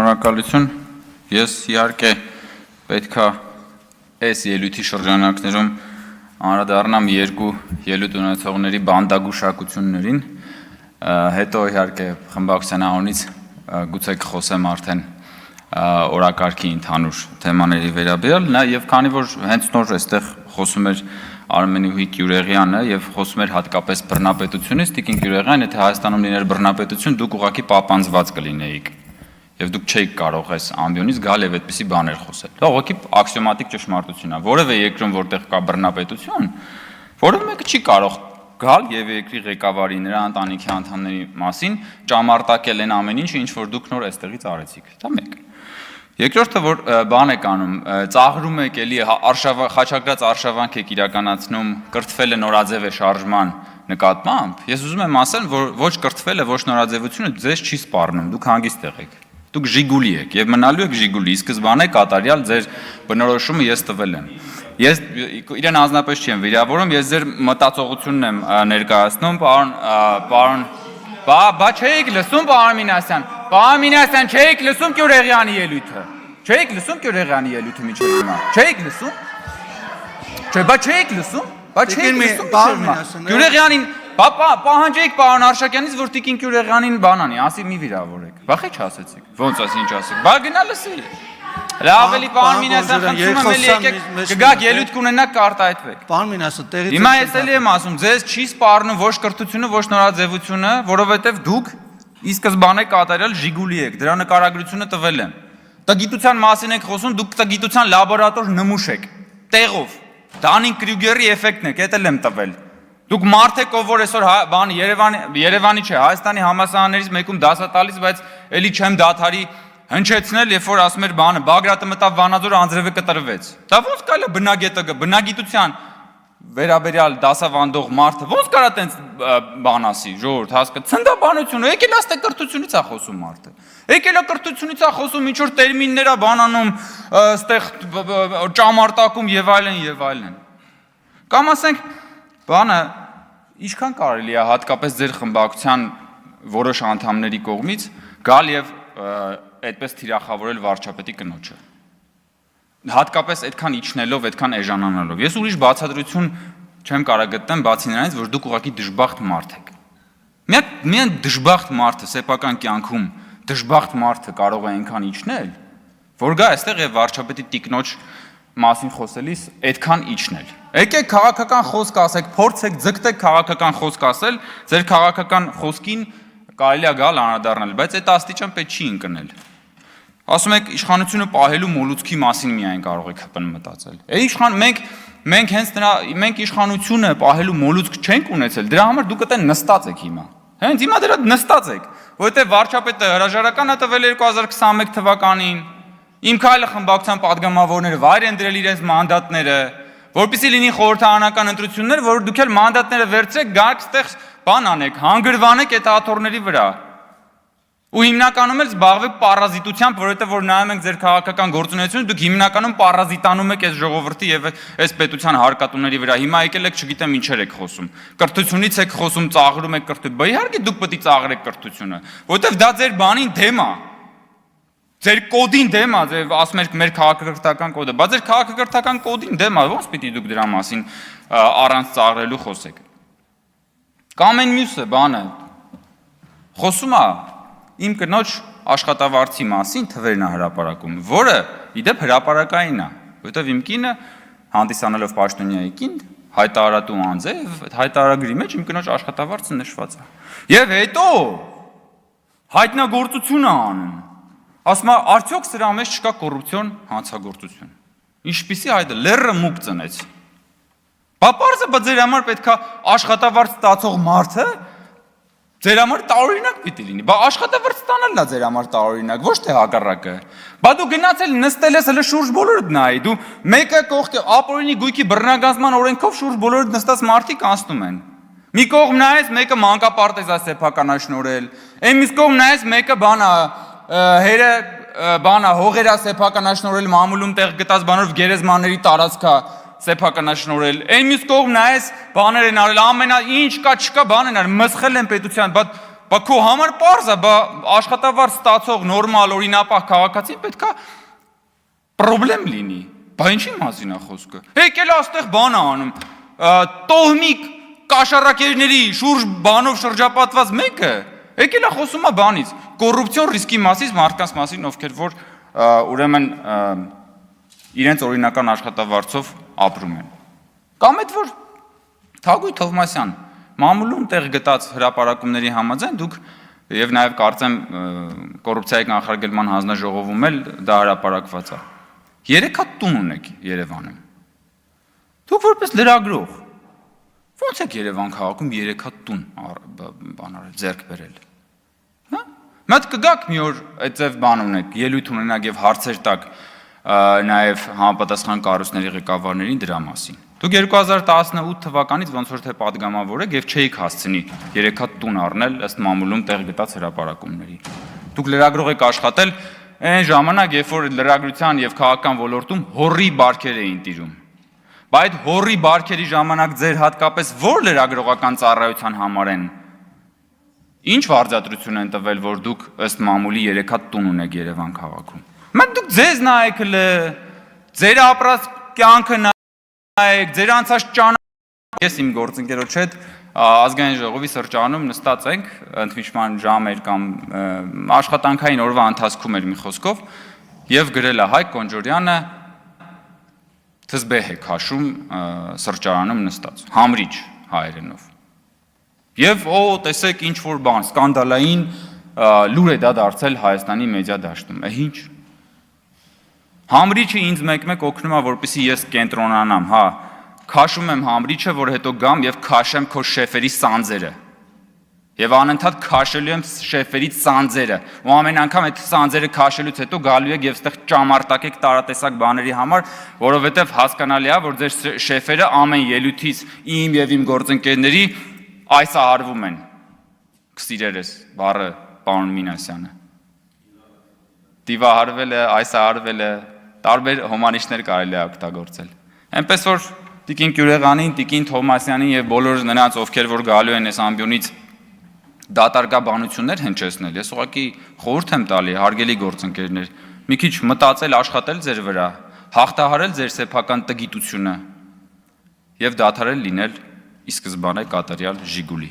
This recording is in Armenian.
Շնորհակալություն։ Ես իհարկե պետքա այս ելույթի շրջանակներում անդրադառնամ երկու ելույթ ունեցողների բանդագուշակություններին, հետո իհարկե խմբակցության անունից գուցե կխոսեմ արդեն օրակարգի ընդհանուր թեմաների վերաբերյալ, եւ քանի որ հենց նոր այստեղ խոսում էր Արմենուհի Գյուրեղյանը եւ խոսում էր հատկապես բռնապետությունից, Տիկին Գյուրեղյան, եթե Հայաստանում լիներ բռնապետություն, դուք ուղղակի պապանձված կլինեիք եւ դուք չէիք կարող այս ամբիոնից գալ եւ այդպիսի բաներ խոսել։ Դա ուղղակի աքսիոմատիկ ճշմարտություն է։ Որևէ երկրում, որտեղ կա բռնապետություն, որևէ մեկը չի կարող գալ եւ երկրի ղեկավարի նրա ընտանիքի անդամների մասին ճամարտակել այն ամեն ինչը, ինչ որ դուք նոր այստեղից արեցիք։ Դա մեկ։ Երկրորդը, որ բան եք անում, ծաղրում եք էլի խաչակրած արշավանք եք իրականացնում, կրթվել է նորաձև է շարժման նկատմամբ, ես ուզում եմ ասել, որ ոչ կրթվելը, ոչ նորաձևությունը ձեզ չի սպառնում, դուք հանգիստ եղեք, դուք ժիգուլի եք եւ մնալու եք ժիգուլի, ի սկզբանե կատարյալ ձեր բնորոշումը ես տվել եմ։ Ես իրեն անձնապես չեմ վիրավորում, ես ձեր մտածողությունն եմ ներկայացնում, պարոն Բա չէիք լսում պարոն Մինասյան, պարոն Մինասյան չէիք լսում Գյուրեղյանի ելույթը, չէիք լսում Գյուրեղյանի ելույթը մինչև հիմա, չէիք լսում, չէ, բա չէիք լսում, պարոն Մինասյան, Գյուրեղյանին, պահանջեիք պարոն Արշակյանից, որ Տիկին Գյուրեղյանին բան անի, ասի մի վիրավորեք, վախի չասեցիք, ոնց ասի ինչ ասեք, բա գնա լսի, ավելի պարոն Մինասյան խնդրում եմ էլի եկեք, կգաք ելույթ կունենաք կարտահայտվեք։ Պարոն Մինասյան, տեղից Հիմա ես էլի եմ ասում, ձեզ չի սպառնում ոչ կրթությունը, ոչ նորաձևությունը, որովհետև դուք ի սկզբանե կատարյալ ժիգուլի եք, դրա նկարագրությունը տվել եմ։ Տգիտության մասին եք խոսում, դուք տգիտության լաբորատոր նմուշ եք, տեղով։ Դանին-Կրյուգերի էֆեկտն եք, էդ էլ եմ տվել։ Դուք մարդ եք, ով որ այսօր բան Երևանի չէ, Հայաստանի համալսարաններից մեկում դասա տալիս, բայց էլի չեմ դադարի հնչեցնել, երբ որ ասում էր բանը, Բագրատը մտավ Վանաձոր, Անձրևը կտրվեց։ Դա ոնց կարելի է բնագետը, բնագիտության վերաբերյալ դասավանդող մարդը, ոնց կարա տենց բան ասի, ժողովուրդ հասկա, ցնդաբանությունը, եկել է ստե կրթությունից է խոսում մարդը։ Եկել է կրթությունից է խոսում, ինչ որ տերմիններ է բանանում, ստեղ ճամարտակում եւ այլն։ Կամ ասենք, բանը ինչքան կարելի է հատկապես ձեր խմբակցության որոշ անդամների կողմից գալ եւ այդպես թիրախավորել վարչապետի կնոջը։ Հատկապես այդքան իջնելով, այդքան էժանանալով։ Ես ուրիշ բացատրություն չեմ կարող գտնել, բացի նրանից, որ դուք ուղղակի դժբախտ մարդ եք։ Միայն դժբախտ մարդը սեփական կյանքում դժբախտ մարդը կարող է այնքան իջնել, որ գա այստեղ եւ վարչապետի տիկնոջ մասին խոսելիս այդքան իջնել։ Եկեք քաղաքական խոսք ասեք, փորձեք ձգտեք քաղաքական խոսք ասել, ձեր քաղաքական խոսքին կարելի է գալ անդրադառնալ, բայց այդ աստիճան պետք չի ընկնել։ Ասում եք իշխանությունը պահելու մոլուցքի մասին միայն կարող եք հպն մտածել։ Մենք իշխանությունը պահելու մոլուցք չենք ունեցել, դրա համար դուք այդտեղ նստած եք հիմա։ Հենց հիմա դրա նստած եք, որովհետև վարչապետը հրաժարական է տվել 2021 թվականին, Իմ քայլը խմբակցության падգամավորները վայր են դրել իրենց մանդատները, որպեսզի լինի խորհրդարանական ընտրություններ, որ դուք էլ մանդատները վերցրեք, գաք ստեղ բան անեք, հանգրվանեք այդ աթոռների վրա։ Ու հիմնականում էլ զբաղվեք պարազիտությամբ, որովհետև որ նայում ենք ձեր քաղաքական գործունեությունը, դուք հիմնականում պարազիտանում եք այս ժողովրդի եւ այս պետության հարկատուների վրա։ Հիմա եկել եք, չգիտեմ ինչեր եք խոսում։ Կրթությունից եք խոսում, ծաղրում եք կրթություն։ Բա իհարկե դուք պետք է ծաղրեք կրթությունը, որովհետև դա ձեր բանին դեմ է։ Ձեր կոդին դեմ է, ձեր ասում եք մեր քաղաքակրթական կոդը, բայց ձեր քաղաքակրթական կոդին դեմ է, ո՞նց պիտի դուք դրա մասին առանց ծաղրելու խոսեք։ Կամ այն մյուսը բանը խոսում է իմ կնոջ աշխատավարձի մասին թվերն է հրապարակում, որը իդեպ հրապարակային է, որովհետև իմ կինը հանդիսանալով պաշտոնյայի կին հայտարարատու անձ է, եւ հայտարարագրի մեջ իմ կնոջ աշխատավարձը նշված է։ Եվ հետո հայտնագործություն է անում։ Ասում է, արդյոք սրա մեջ չկա կոռուպցիոն հանցագործություն։ Ինչպիսի հայտը լեռը մուկ ծնեց։ Բա պարզը բա ձեր համար պետք է աշխատավարձ ստացող մարդը ձեր համար տարօրինակ պիտի լինի։ Բա աշխատավարձ ստանալն է ձեր համար տարօրինակ, ոչ թե հակառակը։ Բա դու գնացել նստել ես հələ շուրջ բոլորդ նայի, դու մեկը կողքի ապօրինի գույքի բռնագազման օրենքով շուրջ բոլորդ նստած մարդիկ անցնում են։ Մի կողմ նայես մեկը մանկապարտեզ է սեփականաշնորհել, այն մյուս կողմ նայես մեկը բանա հերը բանա հողերա սեփականաշնորհել մամուլում տեղ գտած բանով գերեզմանների տարածքա սեփականաշնորհել։ Այն մյուս կողմ նայես բաներ են արել, ամենա ինչ կա չկա բան են արել, մսխել են պետության, բայց բա քո համար պարզ է, բա աշխատավարձ ստացող նորմալ օրինապահ քաղաքացին պետքա պրոբլեմ լինի։ Բա ինչի մասին է խոսքը։ Եկել այստեղ բան է անում։ Տոհմիկ կաշառակերների շուրջ բանով շրջապատված մեկը եկել է խոսում է բանից, կոռուպցիոն ռիսկի մասին, մարդկանց մասին, ովքեր որ ուրեմն իրենց օրինական աշխատավարձով ապրում են։ Կամ այդ որ Թագուհի Թովմասյան մամուլում տեղ գտած հրապարակումների համաձայն դուք եւ նաեւ կարծեմ կոռուպցիայի կանխարգելման հանձնաժողովում էլ դա հրապարակված է։ 3 հատ տուն ունեք Երևանում։ Դուք որպես լրագրող ո՞նց եք Երևան քաղաքում 3 հատ տուն բանարել, ձեռք բերել։ Հա՞։ Մատ կգաք մի օր այդպես բան ունեք, ելույթ ունենաք եւ հարցեր տակ նաեւ համապատասխան կառույցների ղեկավարներին դրա մասին։ Դուք 2018 թվականից ոնց որ թե падգամավոր եք եւ չէիք հասցնի 3 հատ տուն առնել ըստ մամուլում տեղ գտած հրապարակումների։ Դուք լրագրող եք աշխատել այն ժամանակ, երբ որ լրագրության եւ քաղաքական ոլորտում հորի բարքեր էին տիրում։ Բայց այդ հորի բարքերի ժամանակ ձեր հատկապես որ լրագրողական ծառայության համար են ինչ վարձատրություն են տվել, որ դուք ըստ մամուլի 3 հատ տուն ունեք Երևան քաղաքում։ Մենք դուք ձեզ նայեք հլը, ձեր ապրած կյանքը նայեք, ձեր անցած ճանապարհը։ Ես իմ գործընկերոջ հետ ազգային ժողովի սրճարանում նստած ենք, ընդմիջման ժամ էր կամ աշխատանքային օրվա ընթացքում էր մի խոսքով եւ գրել է Հայկ Կոնջորյանը թզբեհ է քաշում սրճարանում նստած, համրիչ հայերենով։ Եվ տեսեք ինչ որ բան, սկանդալային լուր է դա դարձել Հայաստանի մեդիա դաշտում։ Ինչ։ Համրիչը ինձ մեկ-մեկ օգնում է, որպեսզի ես կենտրոնանամ, հա, քաշում եմ համրիչը, որ հետո գամ եւ քաշեմ քո շեֆերի սանձերը։ Եվ անընդհատ քաշելու եմ շեֆերի սանձերը։ Ու ամեն անգամ այդ սանձերը քաշելուց հետո գալու եք եւ այդտեղ ճամարտակեք տարատեսակ բաների համար, որովհետեւ հասկանալի է, որ ձեր շեֆերը ամեն ելույթից իմ եւ իմ գործընկերների այս արվում են։ Կսիրերես բառը պարոն Մինասյանը։ Դիվահարվել է, այս արվել է, տարբեր հոմանիշներ կարելի է օգտագործել։ Այնպես որ Տիկին Գյուրեղանին, Տիկին Թովմասյանին եւ բոլոր նրանց, ովքեր որ գալու են այս ամբիոնից դատարկաբանություններ հնչեցնել, ես ուղղակի խորհուրդ եմ տալի, հարգելի գործընկերներ, մի քիչ մտածել, աշխատել ձեր վրա, հաղթահարել ձեր սեփական տգիտությունը եւ դադարել լինել ի սկզբանե կատարյալ Ժիգուլի։